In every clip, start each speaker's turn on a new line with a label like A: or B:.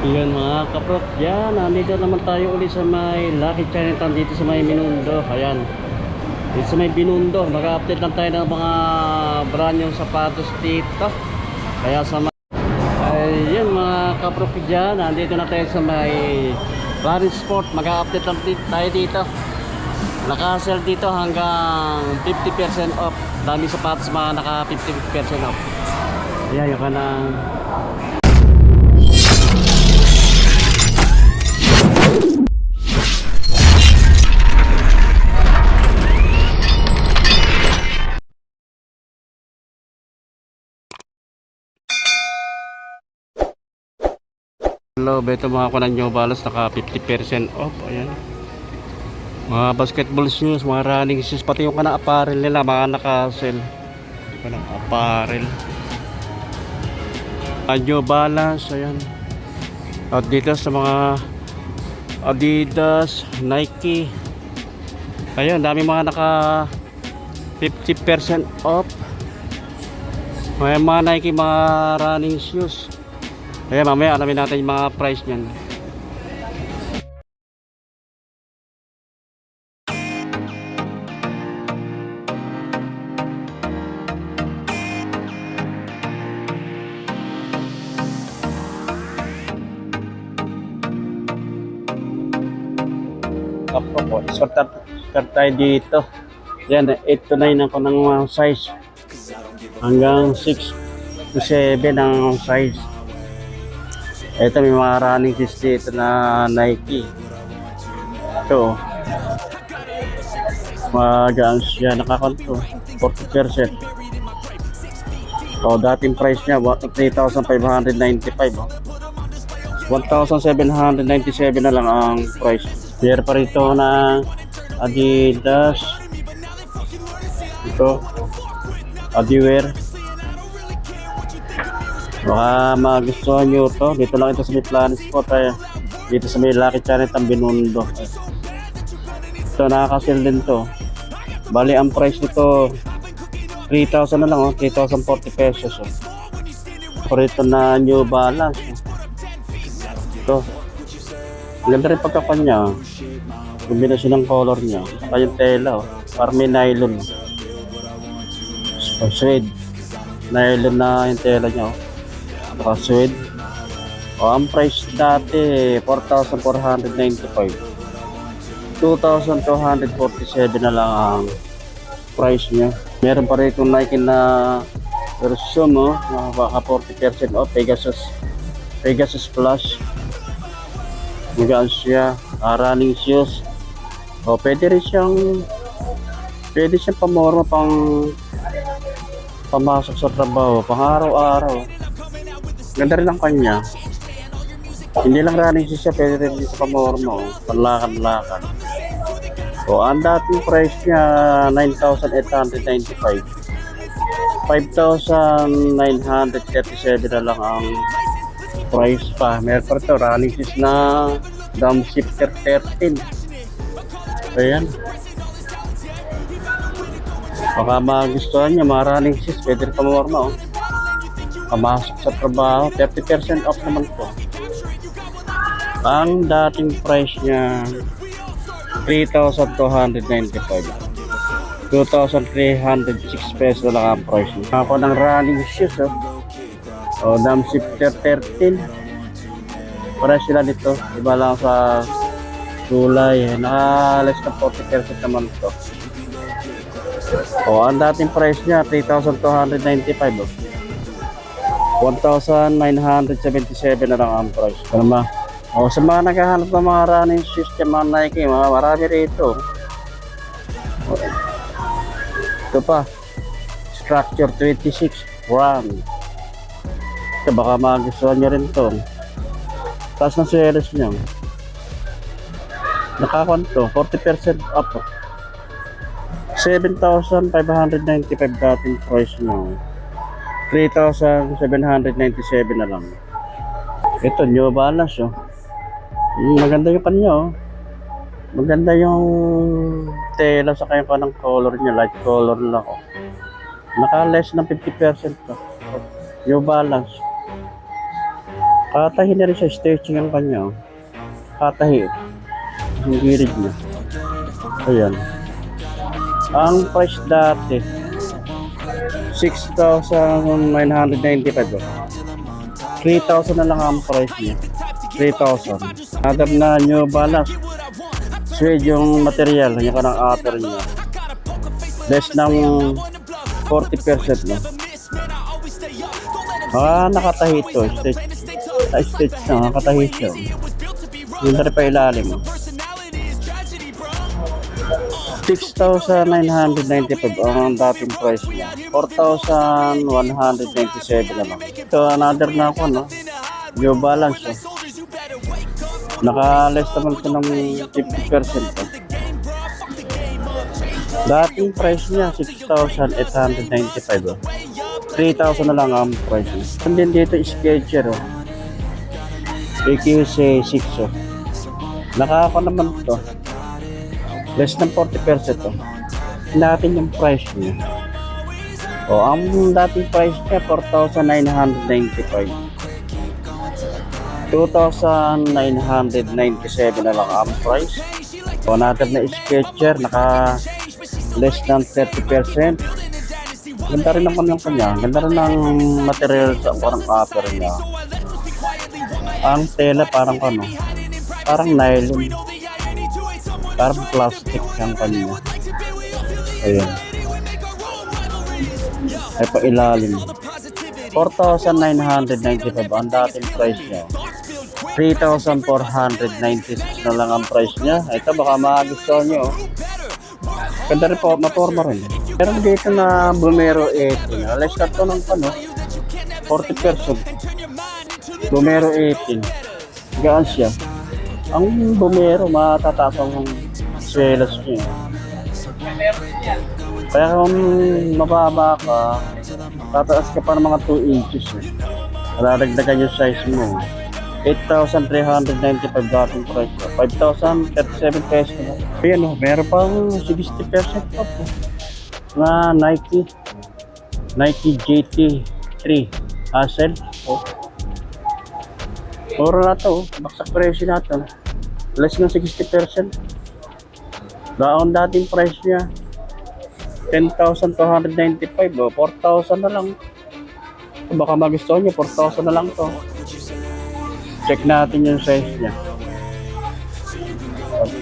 A: Yun mga kaprot, yan, nandito naman tayo ulit sa may Lucky Chinatown dito sa may Binondo. Ayan, dito sa may Binondo, mag-update lang tayo ng mga brand yung sapatos dito. Kaya sa may, ayun mga kaprot dyan, nandito na tayo sa may Paris Sport. Mag-update lang tayo dito. Naka-sell dito hanggang 50% off. Dami sapatos mga naka 50% off. Ayan, yung kanang hello, beto mga kunan New Balance naka 50% off. Ayan, mga basketball shoes, mga running shoes, pati yung kanang apparel nila mga naka-sell. Kanang apparel New Balance. Ayan, at dito sa mga Adidas, Nike, ayun, dami mga naka 50% off. May mga Nike, mga running shoes. Ayan, mamaya alamin natin yung mga price nyan. Apo po, start tayo dito. Yan, 8 to 9 ako ng size. Hanggang 6 to 7 ang size. Ito may mga running shoes dito na Nike. Ito, magaan siya, nakakanto 40%. O, dating price niya 3,595. 1,797 na lang ang price. Meron pa rito na Adidas. Ito, Adiwear. Baka magustuhan nyo to. Dito lang ito sa may Planet Spot. Dito sa may Lucky Chinatown Binondo. Ito, nakaka-sell din to. Bali ang price nito 3,000 na lang, 3,040 pesos. Pero ito na New Balance. Ito, ganda rin pagkakanya. Kombinasyon ng color niya. Saka yung tela, parang may nylon. Suede. Nylon na yung tela niya. Saka suede. Ang price dati 4,495. 2,247 na lang ang price niya. Meron pa rin itong Nike na version, baka 40% off. Pegasus Plus. Magaan siya. Running shoes. Pwede siyang pamorma pang pamasok sa trabaho, pang araw-araw. Ganda rin ang kanya. Hindi lang running shoes siya, pwede rin sa pamorma, panlakan-lakan. Ang dating price niya 9,895. 5,937 na lang ang price pa. Meron pa ito running shoes na Dam Shifter 13. Ayan, baka magustuhan niya mga running shoes, pwede rin pamorma. Pamasok sa trabaho, 30% off naman po. Ang dating price niya 3,295. 2,306 pesos na lang ang price niya. Ako ng running shoes, Dam Shifter 13. Para sila dito, iba lang sa kulay. Naka-less na 40% naman to. Ang dating price niya 3,295. 1,977 na lang ang price. Sa mga naghahanap ng mga running system, mga Nike, marami rito. Ito pa, Structure 26 Run. Ito, baka magustuhan nyo rin ito. Taas ng series nyo. Nakakanto 40% up. 7,595 dating price nyo. 3,797 na lang. Ito, New Balance. Maganda yung kanya. Maganda yung tela sa kanya pa ng color niya. Light color lang. Naka less ng 50% to. New Balance. Katahi na rin siya, stretching ang kanya. Oh. Katahi. Yung gilid niya. Ayan. Ang price dati, 6,995. 3,000 na lang ang price niya. 3,000. Another na New Balance. Suede yung material, yung kanang upper niya. Less ng 40% na. Nakatahi ito. Stitch na, nakatahi siya. Yung na rin pa ilalim. 6,995 ang dating price niya. 4,197 na lang. Ito, another na ako, no? New Balance. Eh. Naka-less naman ito ng 50%. Dating price niya, 6,895. 3,000 na lang ang price niya. And then dito, Skechers. Oh. AQC 6. Oh. Nakaka naman ito. Less than 40% to. Natin yung price niya. O, ang dating price niya 4,995. 2,997 na lang ang price. O, natin na Skechers, naka less than 30%. Ganda rin naman yung kanya. Ganda rin ng material sa parang upper niya. Ang tela parang ano, parang nylon. Parang plastic ang kanya. Ayan. Ay pa ilalim. 4,995 ang dating price niya. 3,496 na lang ang price niya. Ito baka magustuhan nyo. Ganda rin po, maporma rin. Pero dito na Bumero 18. Alas ka ito ng 40%. Bumero 18. Gaan siya. Ang Bumero matataas ang swelas niya. Kaya kung mababa ka, tataas ka pa ng mga 2 inches. Dadagdagan yung size mo. 8,395 dating price. 5,037 pesos na. Ayan o, meron pang 60% off. Na Nike GT3 Hassel. Oh. Mura na ito. Baksak presyo na ito. Less ng 60%. Daon dating price niya 10,295 o 4,000 na lang. Baka magustuhan nyo 4,000 na lang to. Check natin yung size niya.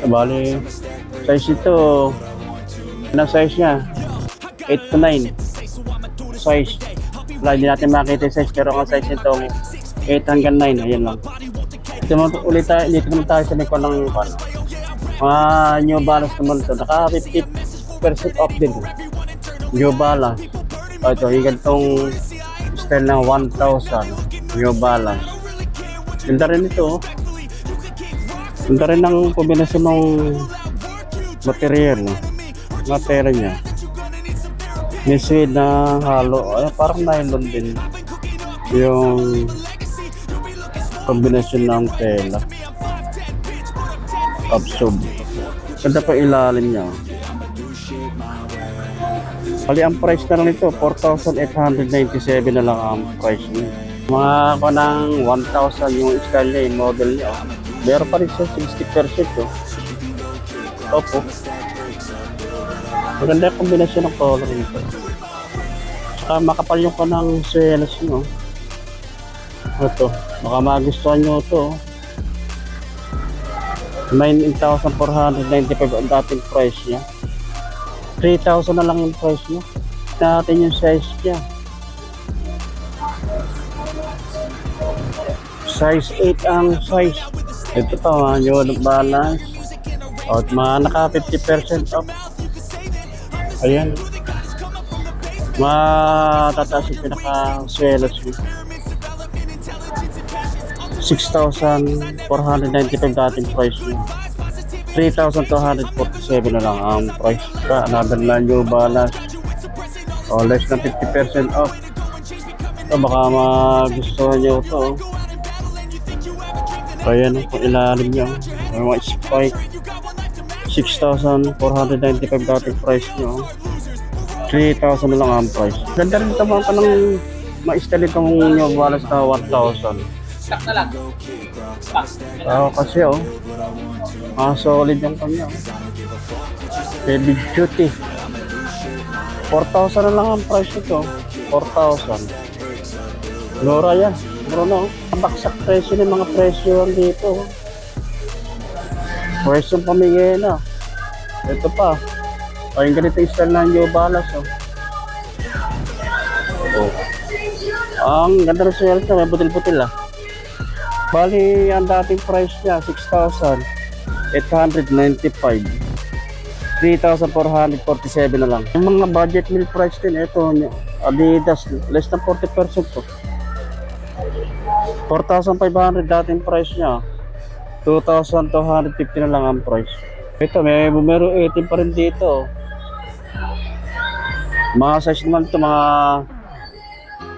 A: Bali size ito, anong size niya? 8 to 9 size. Wala, hindi natin makita yung size, pero ang size nito 8 hanggang 9, ayan lang. Ito naman ulit tayo, dito naman tayo sa may ng New Balance naman ito. Naka 50% off din. New Balance. Ito, yung ganitong style na 1,000. New Balance. Ganda rin ito. Ganda rin ang kombinasyon ng material. Material niya. May suede na halo. Ay, parang nylon din. Yung kombinasyon ng tela. Absorb. Ganda pa ilalim niya. Kali ang price na lang ito, 4,897 na lang ang price niya. Mga ko ng 1,000 yung style niya, yung model niya. Meron pa rin siya 60%. Oh. Opo. Maganda yung kombinasyon ng color nito. Saka makapal yung kanang swelas nyo. Ito, baka magustuhan nyo ito. 9,495 ang dating price niya. 3,000 na lang yung price niya. Natin yung size niya. Size 8 ang size. Ito pa, New Balance. At naka 50% off. Ayan. Matataas yung pinaka-swelas niya. 6,495 dating price niya. 3,247 na lang ang price. Another na New Balance. O, less than 50% off. Ito, baka magustuhan nyo ito. Ayan, kung ilalim nyo. May mga spike. 6,495 dating price nyo. 3,000 na lang ang price. Ganda rin ito mga kanang ma-style itong New Balance na 1,000.
B: Stock na lang. Stock.
A: Kasi solid yung kanya. Heavy duty. 4,000 na lang ang price nito. 4,000. Mura yan. Mura na. Ang baksak presyo ng mga presyo dito. Presyo pamigay na. Ito pa. Yung ganito yung style ng New Balance. Ang ganda ng swelta. May butil-butil Bali, ang dating price niya, 6,895. 3,447 na lang. Yung mga budget meal price din, ito, Adidas, less than 40% po. 4,500 dating price niya. 2,250 na lang ang price. Ito, may numero 18 pa rin dito. Mga size naman ito, mga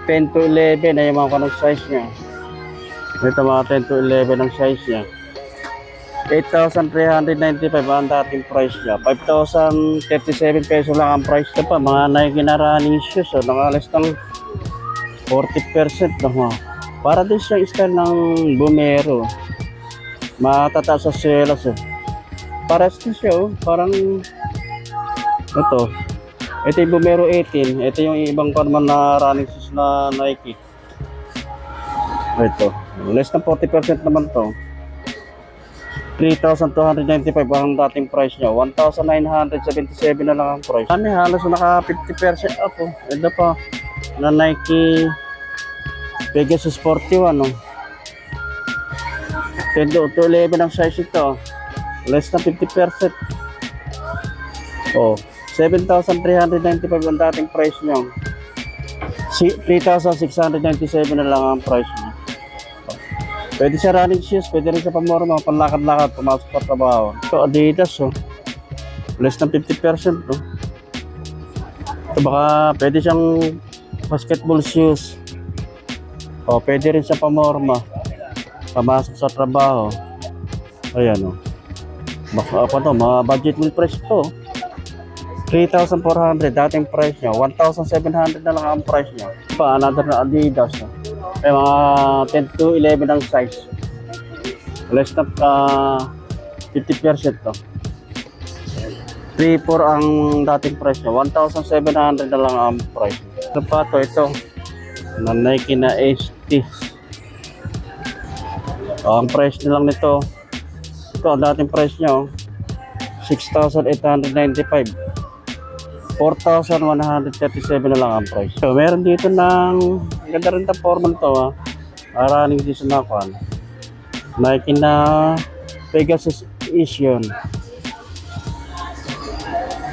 A: 10 to 11 ay yung mga kanong size niya. Ito, mga 10 to 11 ang size niya. 8,395 ang dating price niya. 5,037 peso lang ang price. Ito pa, mga Nike na running shoes. Nakalas ng 40% na para din siya style ng Bumero. Matataas sa selos. Pares din siya. Parang ito. Ito yung Bumero 18. Ito yung ibang naman na running shoes na Nike. Ito. Less than 40% naman to. 3,295 ang dating price niya. 1,977 na lang ang price. Kami halos naka 50% up. Ito pa na Nike Pegasus 41. 10 to 11 ang size ito. Less than 50%. 7,395 ang dating price niya. 3,697 na lang ang price niya. Pwede siya running shoes, pwede rin siya pamora, mga panlakad-lakad, pumasok pa trabaho. Ito Adidas, less than 50%. Ito baka pwede siyang basketball shoes. Pwede rin siya pamorma, pumasok sa trabaho. Ayan Baka mga budget meal price ito. 3,400 dating price niya. 1,700 na lang ang price niya. Another na Adidas. May mga 10 to 11 ang size. Less than 50% to. 3,400 ang dating price niya. 1,700 na lang ang price. Ito pa ito. Na Nike na ST. Ang price nilang nito. Ito ang dating price niya. 6,895. 4,137 na lang ang price. So, meron dito ng ganda rin na formal to running dito na Nike na Pegasus Edition.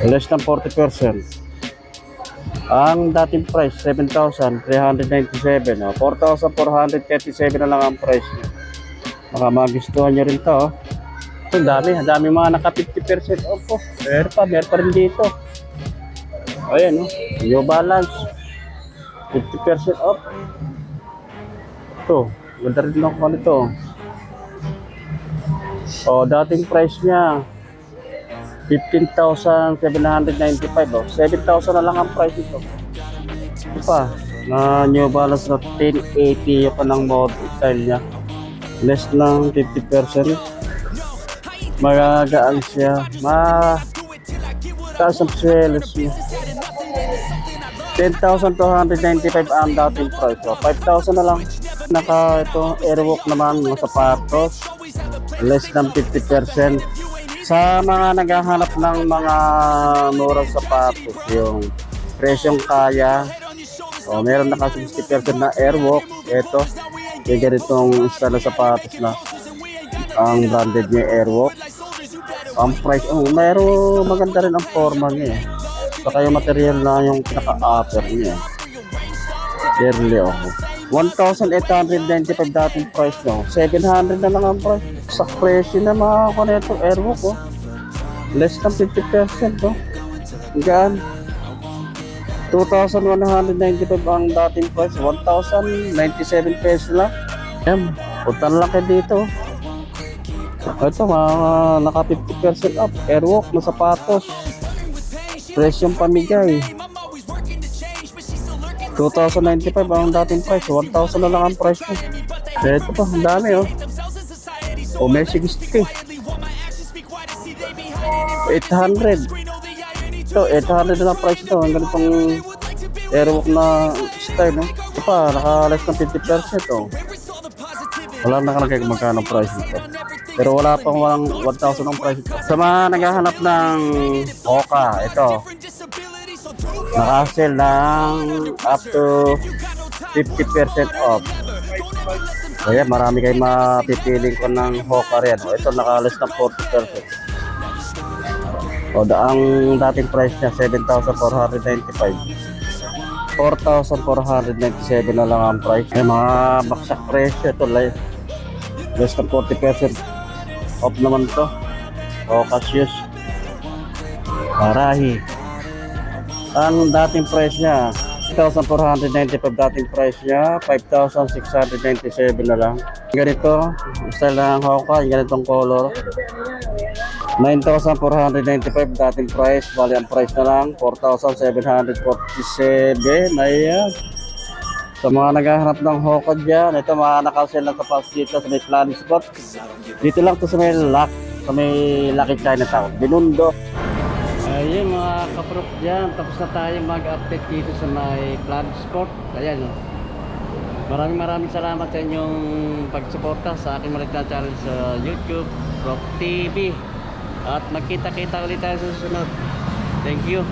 A: Less than 40%. Ang dating price 7,397. 4,437 na lang ang price niya. Baka magustuhan nyo rin to. Ang dami mga naka 50% off po. Meron pa rin dito. Ayan New Balance 50% off. Ito, ganda rin ako nito. Dating price niya 15,795. 7,000 na lang ang price nito. Ito pa na New Balance na 1080 pa ng mode style niya. Less ng 50%. Magagaan siya. Taas ang swelos niya. 10,295 ang dating price. 5,000 na lang. Ito Airwalk naman ng sapatos. Less than 50%. Sa mga naghahanap ng mga murang sapatos, yung presyong kaya. Meron na kasi 60% na Airwalk. Ito. Yung ganitong style na sapatos na ang branded niya Airwalk. Ang price, meron maganda rin ang forma niya. Saka yung material na yung pinaka-upper niya. Yearly 1,895 dating price nyo. 700 na lang ang price. Sa presyo na makakuha na itong Airwalk less than 50%. Gaan. 2,195 ang dating price. 1,097 pesos lang. Yan. Punta na lang kayo dito. Ito naka 50% up. Airwalk na sapatos. Presyong pamigay 2,095 ang dating price. 1,000 na lang ang price mo. Ito pa, ang dami oh. O may 60. 800. Ito, 800 na lang price ito. Ang ganitong airwalk na style, no? Ito pa, naka-less ng 50% oh. Wala nakalagay kung magkano price nito. Pero wala pang 1,000 ang price ito. Sa mga naghahanap ng Hoka, ito. Naka-sell ng up to 50% off. So yan, marami kayong mapipiling ko ng Hoka rin. O, ito naka-less ng 40%. O, ang dating price niya, 7,495. 4,497 na lang ang price. May mga baksak presyo. Ito, less than 40% off naman to. Hoka shoes. Arahi. Ang dating price niya, 6,495 dating price niya, 5,697 na lang. Ganito, style ng Hoka, ganitong color. 9,495 dating price, bali ang price na lang 4,747. Ayan. Sa mga naghahanap ng Hoka dyan, ito mga nakasell lang kapag dito sa may Plan Spot. Dito lang to sa may Lucky Chinatown, Binondo. Ayun mga kaprop dyan, tapos na tayo mag-update dito sa may Plan Sport. Ayan o. Maraming salamat sa inyong pagsuporta sa aking maliit na channel sa YouTube, Prop TV. At magkita-kita ulit tayo sa susunod. Thank you.